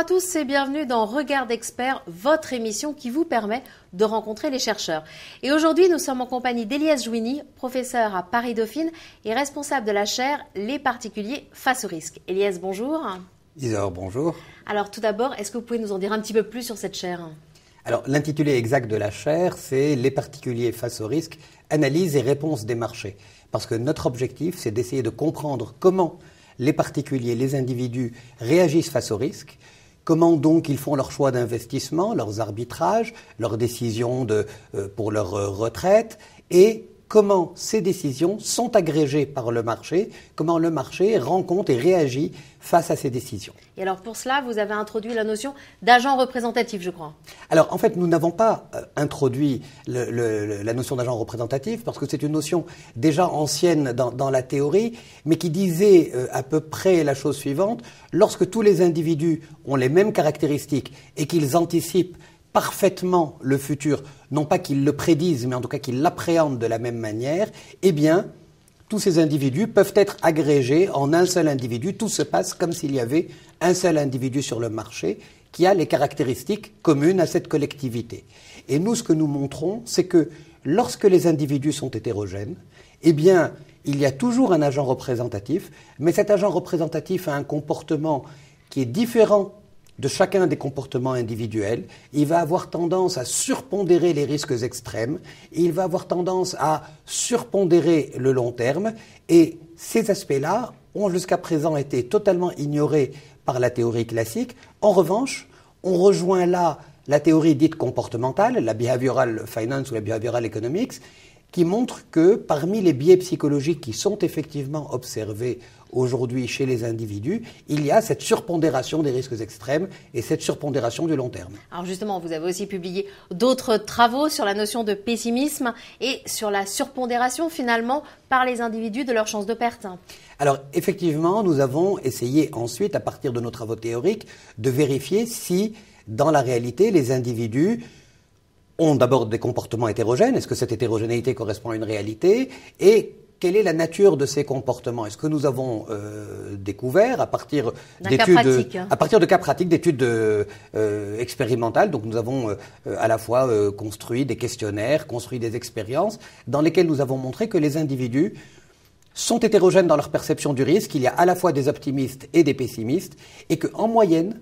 à tous et bienvenue dans Regard d'Expert, votre émission qui vous permet de rencontrer les chercheurs. Et aujourd'hui, nous sommes en compagnie d'Eliès Jouini, professeur à Paris-Dauphine et responsable de la chaire Les particuliers face au risque. Eliès, bonjour. Isor, bonjour. Alors tout d'abord, est-ce que vous pouvez nous en dire un petit peu plus sur cette chaire ? Alors l'intitulé exact de la chaire, c'est Les particuliers face au risque, analyse et réponse des marchés. Parce que notre objectif, c'est d'essayer de comprendre comment les particuliers, les individus réagissent face au risque, comment donc ils font leurs choix d'investissement, leurs arbitrages, leurs décisions pour leur retraite, et comment ces décisions sont agrégées par le marché, comment le marché rend compte et réagit face à ces décisions. Et alors pour cela, vous avez introduit la notion d'agent représentatif, je crois. Alors en fait, nous n'avons pas introduit la notion d'agent représentatif parce que c'est une notion déjà ancienne dans la théorie, mais qui disait à peu près la chose suivante: lorsque tous les individus ont les mêmes caractéristiques et qu'ils anticipent parfaitement le futur, non pas qu'ils le prédisent, mais en tout cas qu'ils l'appréhendent de la même manière, eh bien, tous ces individus peuvent être agrégés en un seul individu. Tout se passe comme s'il y avait un seul individu sur le marché qui a les caractéristiques communes à cette collectivité. Et nous, ce que nous montrons, c'est que lorsque les individus sont hétérogènes, eh bien, il y a toujours un agent représentatif, mais cet agent représentatif a un comportement qui est différent de chacun des comportements individuels. Il va avoir tendance à surpondérer les risques extrêmes, il va avoir tendance à surpondérer le long terme, et ces aspects-là ont jusqu'à présent été totalement ignorés par la théorie classique. En revanche, on rejoint là la théorie dite comportementale, la behavioral finance ou la behavioral economics, qui montre que parmi les biais psychologiques qui sont effectivement observés aujourd'hui chez les individus, il y a cette surpondération des risques extrêmes et cette surpondération du long terme. Alors justement, vous avez aussi publié d'autres travaux sur la notion de pessimisme et sur la surpondération finalement par les individus de leurs chances de perte. Alors effectivement, nous avons essayé ensuite, à partir de nos travaux théoriques, de vérifier si dans la réalité les individus ont d'abord des comportements hétérogènes. Est-ce que cette hétérogénéité correspond à une réalité ? Et quelle est la nature de ces comportements ? Est-ce que nous avons découvert à partir d'études, à partir de cas pratiques, d'études expérimentales. Donc nous avons à la fois construit des questionnaires, construit des expériences dans lesquelles nous avons montré que les individus sont hétérogènes dans leur perception du risque. Il y a à la fois des optimistes et des pessimistes, et qu'en moyenne,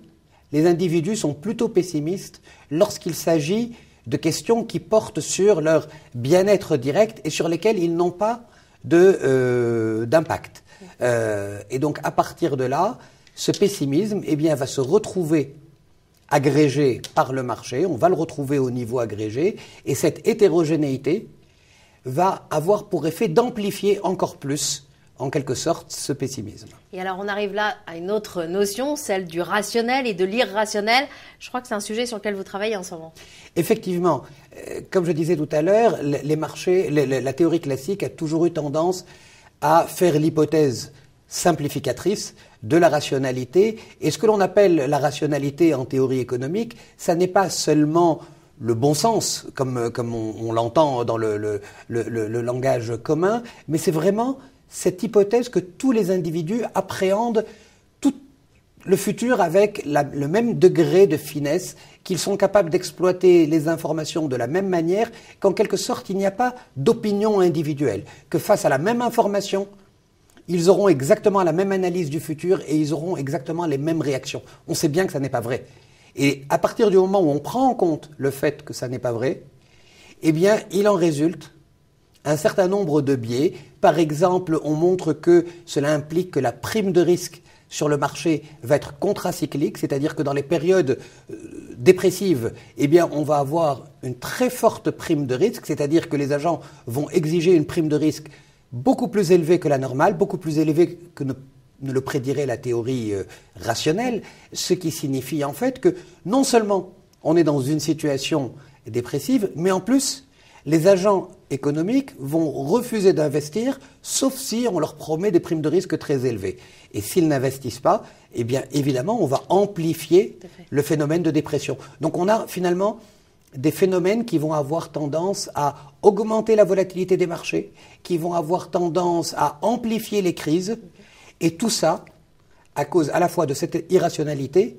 les individus sont plutôt pessimistes lorsqu'il s'agit de questions qui portent sur leur bien-être direct et sur lesquelles ils n'ont pas d'impact. Et donc, à partir de là, ce pessimisme va se retrouver agrégé par le marché, on va le retrouver au niveau agrégé, et cette hétérogénéité va avoir pour effet d'amplifier encore plus, en quelque sorte, ce pessimisme. Et alors on arrive là à une autre notion, celle du rationnel et de l'irrationnel. Je crois que c'est un sujet sur lequel vous travaillez en ce moment. Effectivement, comme je disais tout à l'heure, les marchés, la théorie classique a toujours eu tendance à faire l'hypothèse simplificatrice de la rationalité. Et ce que l'on appelle la rationalité en théorie économique, ça n'est pas seulement le bon sens, comme on l'entend dans le langage commun, mais c'est vraiment cette hypothèse que tous les individus appréhendent tout le futur avec le même degré de finesse, qu'ils sont capables d'exploiter les informations de la même manière, qu'en quelque sorte il n'y a pas d'opinion individuelle, que face à la même information, ils auront exactement la même analyse du futur et ils auront exactement les mêmes réactions. On sait bien que ça n'est pas vrai. Et à partir du moment où on prend en compte le fait que ça n'est pas vrai, eh bien il en résulte un certain nombre de biais. Par exemple, on montre que cela implique que la prime de risque sur le marché va être contracyclique, c'est-à-dire que dans les périodes dépressives, on va avoir une très forte prime de risque, c'est-à-dire que les agents vont exiger une prime de risque beaucoup plus élevée que la normale, beaucoup plus élevée que ne le prédirait la théorie rationnelle, ce qui signifie en fait que non seulement on est dans une situation dépressive, mais en plus, les agents économiques vont refuser d'investir, sauf si on leur promet des primes de risque très élevées. Et s'ils n'investissent pas, évidemment, on va amplifier le phénomène de dépression. Donc on a finalement des phénomènes qui vont avoir tendance à augmenter la volatilité des marchés, qui vont avoir tendance à amplifier les crises, et tout ça à cause à la fois de cette irrationalité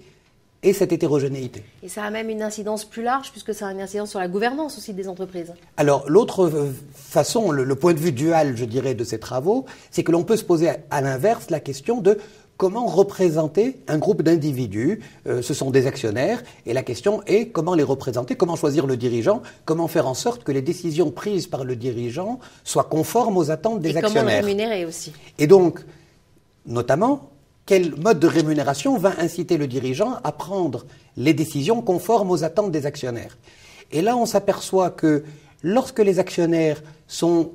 et cette hétérogénéité. Et ça a même une incidence plus large, puisque ça a une incidence sur la gouvernance aussi des entreprises. Alors, l'autre façon, le point de vue dual, je dirais, de ces travaux, c'est que l'on peut se poser à l'inverse la question de comment représenter un groupe d'individus. Ce sont des actionnaires, et la question est comment les représenter, comment choisir le dirigeant, comment faire en sorte que les décisions prises par le dirigeant soient conformes aux attentes des actionnaires. Et comment le rémunérer aussi. Et donc, notamment, quel mode de rémunération va inciter le dirigeant à prendre les décisions conformes aux attentes des actionnaires? Et là, on s'aperçoit que lorsque les actionnaires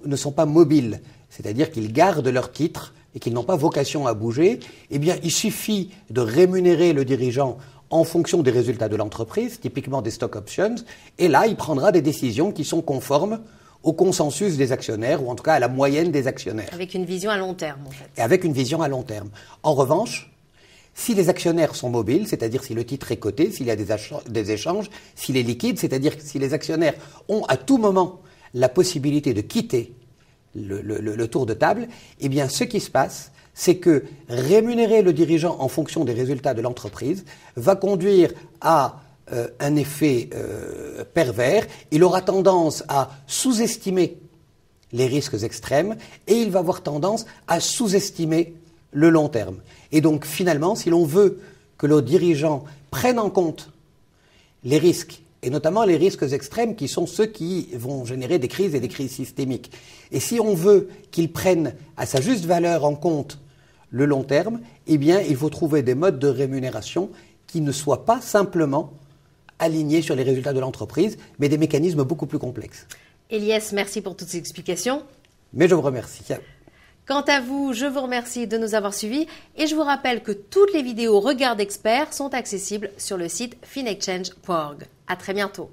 ne sont pas mobiles, c'est-à-dire qu'ils gardent leurs titres et qu'ils n'ont pas vocation à bouger, eh bien, il suffit de rémunérer le dirigeant en fonction des résultats de l'entreprise, typiquement des stock options, et là, il prendra des décisions qui sont conformes au consensus des actionnaires, ou en tout cas à la moyenne des actionnaires. Avec une vision à long terme, en fait. Et avec une vision à long terme. En revanche, si les actionnaires sont mobiles, c'est-à-dire si le titre est coté, s'il y a des échanges, s'il est liquide, c'est-à-dire si les actionnaires ont à tout moment la possibilité de quitter le tour de table, eh bien ce qui se passe, c'est que rémunérer le dirigeant en fonction des résultats de l'entreprise va conduire à un effet pervers. Il aura tendance à sous-estimer les risques extrêmes et il va avoir tendance à sous-estimer le long terme. Et donc finalement, si l'on veut que le dirigeant prenne en compte les risques, et notamment les risques extrêmes qui sont ceux qui vont générer des crises et des crises systémiques, et si on veut qu'il prenne à sa juste valeur en compte le long terme, eh bien il faut trouver des modes de rémunération qui ne soient pas simplement alignés sur les résultats de l'entreprise, mais des mécanismes beaucoup plus complexes. Elias, merci pour toutes ces explications. Mais je vous remercie. Quant à vous, je vous remercie de nous avoir suivis et je vous rappelle que toutes les vidéos Regard d'experts sont accessibles sur le site finexchange.org. À très bientôt.